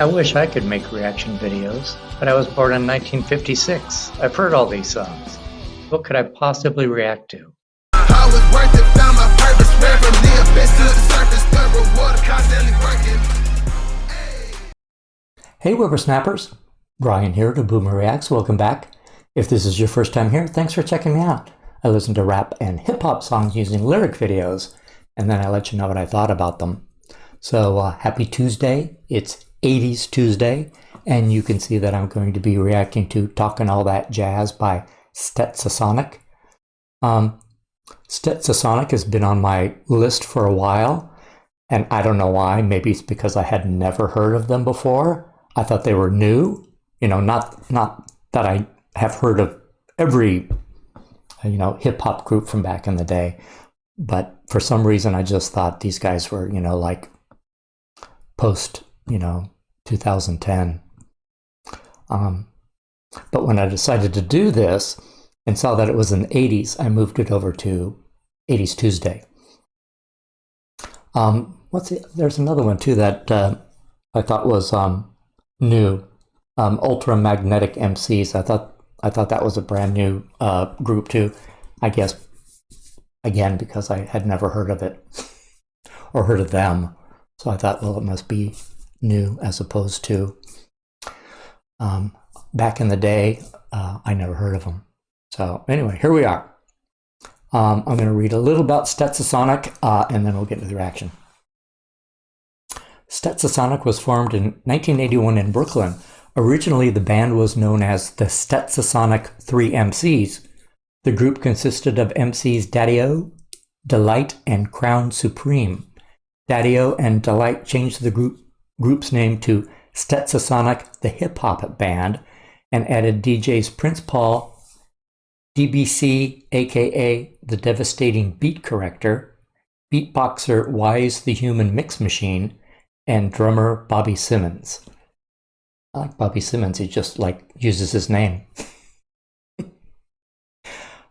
I wish I could make reaction videos, but I was born in 1956. I've heard all these songs. What could I possibly react to? I was worth it, found my purpose, ran from the abyss to the surface, the reward constantly working. Hey whippersnappers, Brian here to Boomer Reacts. Welcome back. If this is your first time here, thanks for checking me out. I listen to rap and hip-hop songs using lyric videos, and then I let you know what I thought about them. So happy Tuesday. It's 80s Tuesday, and you can see that I'm going to be reacting to Talkin' All That Jazz by Stetsasonic. Stetsasonic has been on my list for a while, and I don't know why. Maybe it's because I had never heard of them before. I thought they were new. You know, not that I have heard of every, hip-hop group from back in the day, but for some reason I just thought these guys were, like post, 2010. But when I decided to do this and saw that it was in the 80s, I moved it over to 80s Tuesday. There's another one too that I thought was new. Ultramagnetic MCs. I thought that was a brand new group too. I guess again because I had never heard of it or heard of them. So I thought, well, it must be new as opposed to back in the day. I never heard of them. So anyway, here we are. I'm going to read a little about Stetsasonic and then we'll get into the reaction. Stetsasonic was formed in 1981 in Brooklyn. Originally, the band was known as the Stetsasonic 3 MCs. The group consisted of MCs Daddy-O, Delight, and Crown Supreme. Daddy-O and Delight changed the group's name to Stetsasonic, the hip-hop band, and added DJs Prince Paul, DBC, aka the Devastating Beat Corrector, beatboxer Wise the Human Mix Machine, and drummer Bobby Simmons. I like Bobby Simmons, he just uses his name.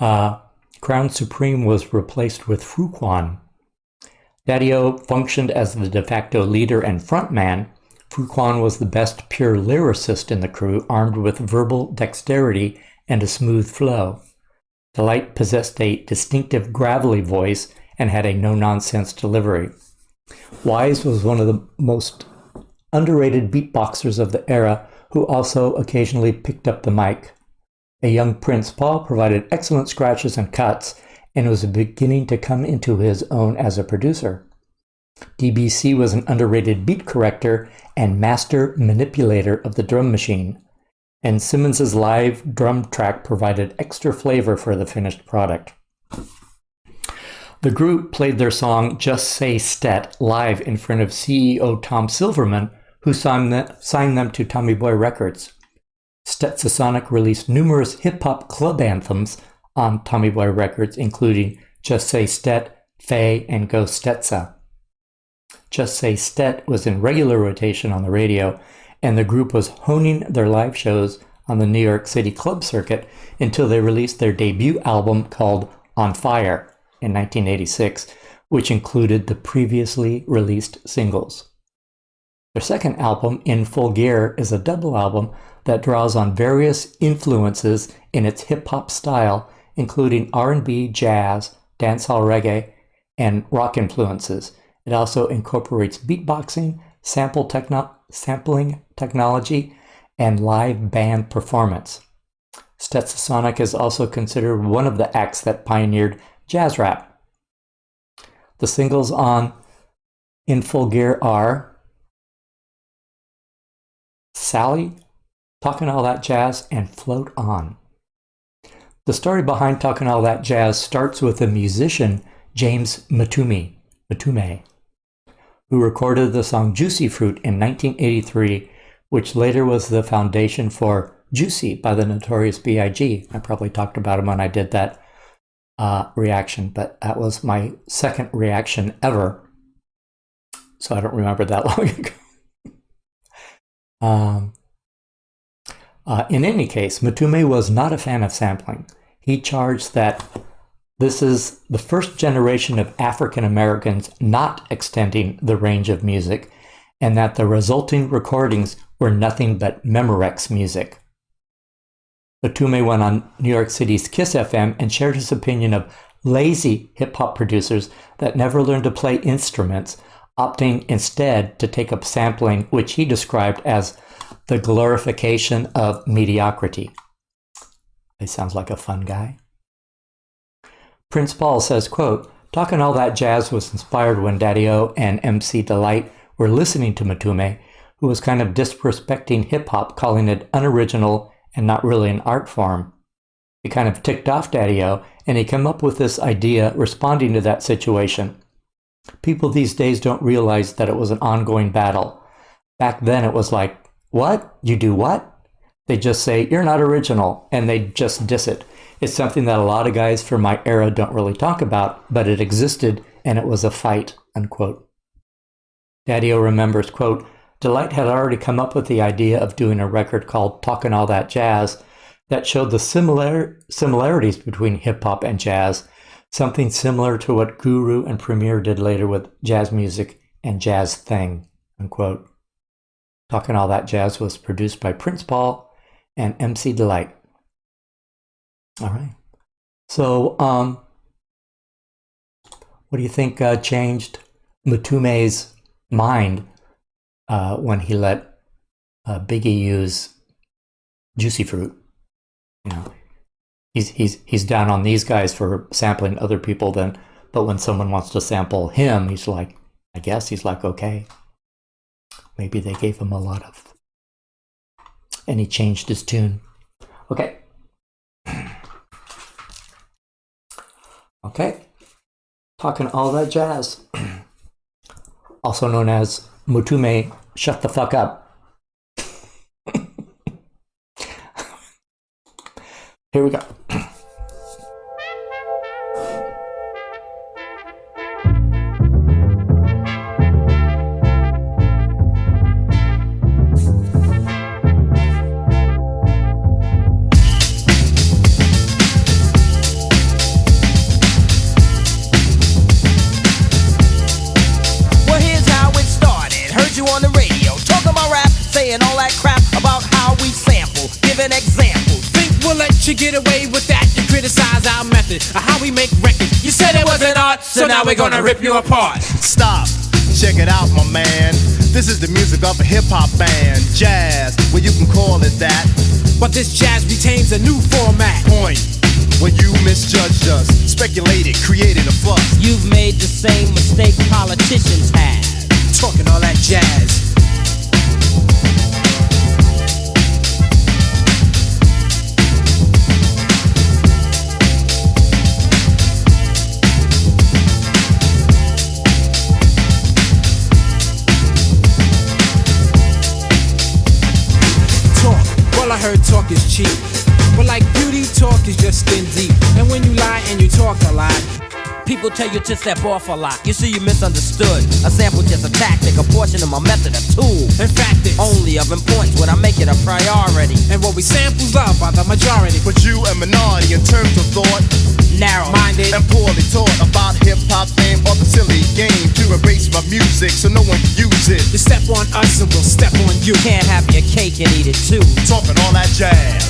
Crown Supreme was replaced with Fruquan. Daddy-O functioned as the de facto leader and frontman. Fruquan was the best pure lyricist in the crew, armed with verbal dexterity and a smooth flow. Delight possessed a distinctive gravelly voice and had a no-nonsense delivery. Wise was one of the most underrated beatboxers of the era, who also occasionally picked up the mic. A young Prince Paul provided excellent scratches and cuts, and was beginning to come into his own as a producer. DBC was an underrated beat corrector and master manipulator of the drum machine, and Simmons's live drum track provided extra flavor for the finished product. The group played their song Just Say Stet live in front of CEO Tom Silverman, who signed them to Tommy Boy Records. Stetsasonic released numerous hip-hop club anthems on Tommy Boy Records, including Just Say Stet, Faye, and Go Stetsa. Just Say Stet was in regular rotation on the radio, and the group was honing their live shows on the New York City club circuit until they released their debut album called On Fire in 1986, which included the previously released singles. Their second album, In Full Gear, is a double album that draws on various influences in its hip-hop style, including R&B, jazz, dancehall reggae, and rock influences. It also incorporates beatboxing, sampling technology, and live band performance. Stetsasonic is also considered one of the acts that pioneered jazz rap. The singles on In Full Gear are Sally, Talkin' All That Jazz, and Float On. The story behind Talkin' All That Jazz starts with the musician James Matume, who recorded the song Juicy Fruit in 1983, which later was the foundation for Juicy by the Notorious B.I.G. I probably talked about him when I did that reaction, but that was my second reaction ever, so I don't remember that long ago. In any case, Matume was not a fan of sampling. He charged that this is the first generation of African Americans not extending the range of music, and that the resulting recordings were nothing but Memorex music. Mtume went on New York City's Kiss FM and shared his opinion of lazy hip-hop producers that never learned to play instruments, opting instead to take up sampling, which he described as the glorification of mediocrity. He sounds like a fun guy. Prince Paul says, quote, "Talkin' All That Jazz was inspired when Daddy-O and MC Delight were listening to Mtume, who was kind of disrespecting hip-hop, calling it unoriginal and not really an art form. It kind of ticked off Daddy-O, and he came up with this idea responding to that situation. People these days don't realize that it was an ongoing battle. Back then it was like, what? You do what? They just say, you're not original, and they just diss it. It's something that a lot of guys from my era don't really talk about, but it existed, and it was a fight," unquote. Daddy-O remembers, quote, "Delight had already come up with the idea of doing a record called Talkin' All That Jazz that showed the similarities between hip-hop and jazz, something similar to what Guru and Premier did later with Jazz Music and Jazz Thing," unquote. Talkin' All That Jazz was produced by Prince Paul and MC Delight. All right. So, what do you think changed Mtume's mind when he let Biggie use Juicy Fruit? You know, he's down on these guys for sampling other people, but when someone wants to sample him, he's like, okay. Maybe they gave him a lot of, and he changed his tune. Okay. Okay. Talking All That Jazz. Also known as Mtume Shut the Fuck Up. Here we go. And all that crap about how we sample, giving examples. Think we'll let you get away with that? You criticize our method of how we make records. You said it wasn't art, so now we're gonna rip you apart. Stop, check it out, my man. This is the music of a hip-hop band. Jazz, well you can call it that. But this jazz retains a new format. Point, when you misjudged us, speculated, created a fuss. You've made the same mistake politicians have. Talking all that jazz. I heard talk is cheap, but like beauty, talk is just skin deep. And when you lie and you talk a lot, people tell you to step off a lot. You see, you misunderstood. A sample just a tactic, a portion of my method, a tool. In fact, it's only of importance when I make it a priority. And what we sample's loved by the majority. But you a minority in terms of thought, narrow-minded and poorly taught about hip-hop fame or the silly game to erase my music so no one can use it. You step on us and we'll step on you. Can't have your cake and eat it too. Talking all that jazz.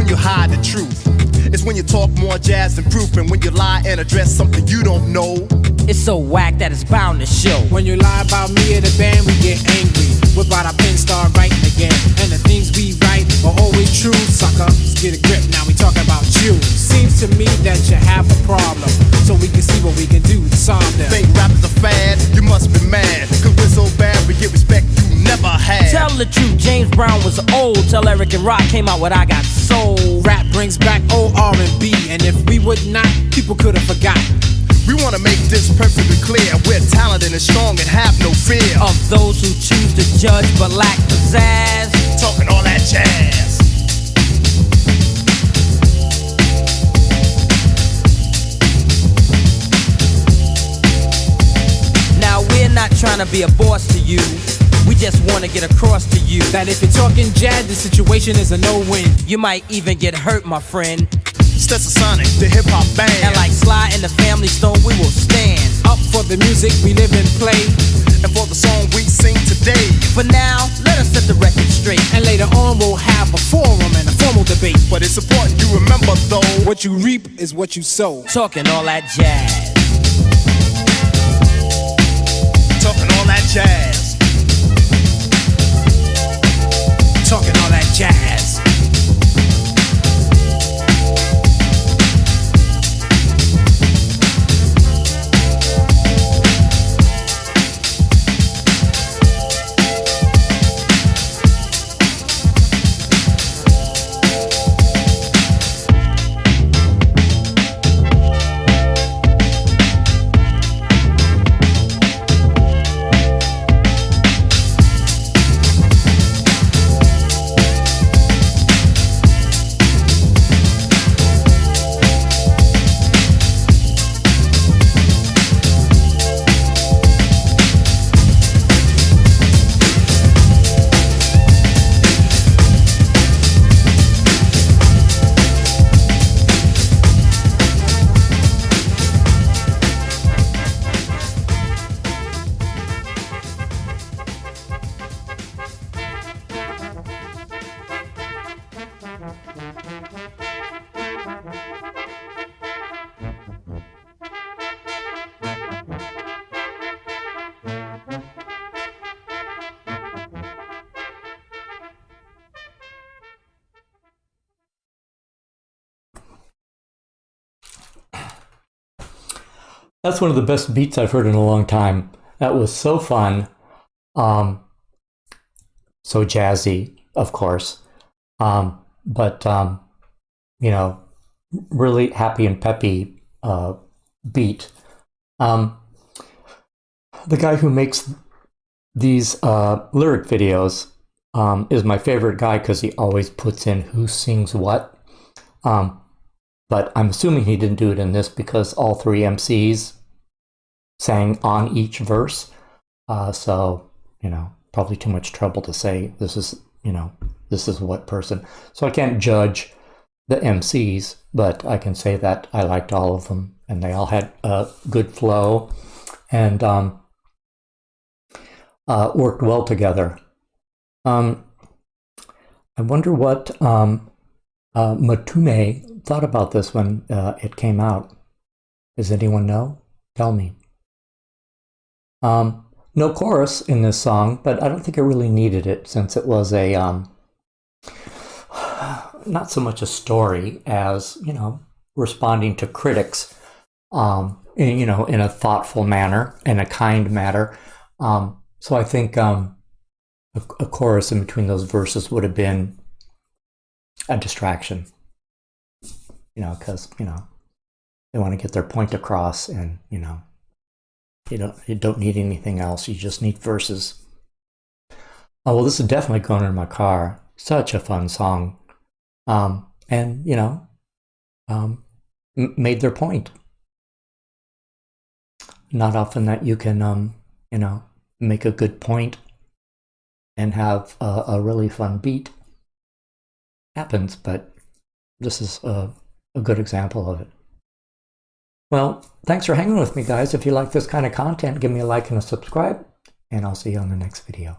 You hide the truth. It's when you talk more jazz than proof, and when you lie and address something you don't know. It's so whack that it's bound to show. When you lie about me or the band, we get angry. Whip out our pen, start writing again. And the things we write are always true, sucker. Let's get a grip, now we talking about you. Seems to me that you have a problem, so we can see what we can do to solve them. Think rap is a fad? You must be mad, cause we're so bad we get respect you never had. Tell the truth, James Brown was old. Tell Eric and Rock came out with I Got Soul. Rap brings back old R&B, and if we would not, people could have forgotten. We want to make this perfectly clear. We're talented and strong and have no fear of those who choose to judge but lack pizzazz. Talking all that jazz. trying to be a boss to you. We just want to get across to you That if you're talking jazz, the situation is a no-win. you might even get hurt, my friend. Stetsasonic, the hip hop band. And like Sly and the Family Stone, we will stand Up for the music we live and play. And for the song we sing today. For now, let us set the record straight. And later on we'll have a forum and a formal debate. But it's important you remember though, What you reap is what you sow. Talking all that jazz. talking all that jazz. Talking all that jazz. That's one of the best beats I've heard in a long time. That was so fun. So jazzy, of course. But you know, really happy and peppy beat. The guy who makes these lyric videos is my favorite guy because he always puts in who sings what. But I'm assuming he didn't do it in this because all three MCs sang on each verse. So, you know, probably too much trouble to say this is, you know, this is what person. So I can't judge the MCs, but I can say that I liked all of them and they all had a good flow and worked well together. I wonder what Matume thought about this when it came out. Does anyone know? Tell me. No chorus in this song, but I don't think it really needed it since it was a not so much a story as, you know, responding to critics in, you know, in a thoughtful manner, in a kind manner. So I think a chorus in between those verses would have been a distraction. You know, because, you know, they want to get their point across and, you know, you don't need anything else. You just need verses. Oh, well, this is definitely going in my car. Such a fun song. And, you know, made their point. Not often that you can, you know, make a good point and have a really fun beat. Happens, but this is a good example of it. Well, thanks for hanging with me, guys. If you like this kind of content, give me a like and a subscribe, and I'll see you on the next video.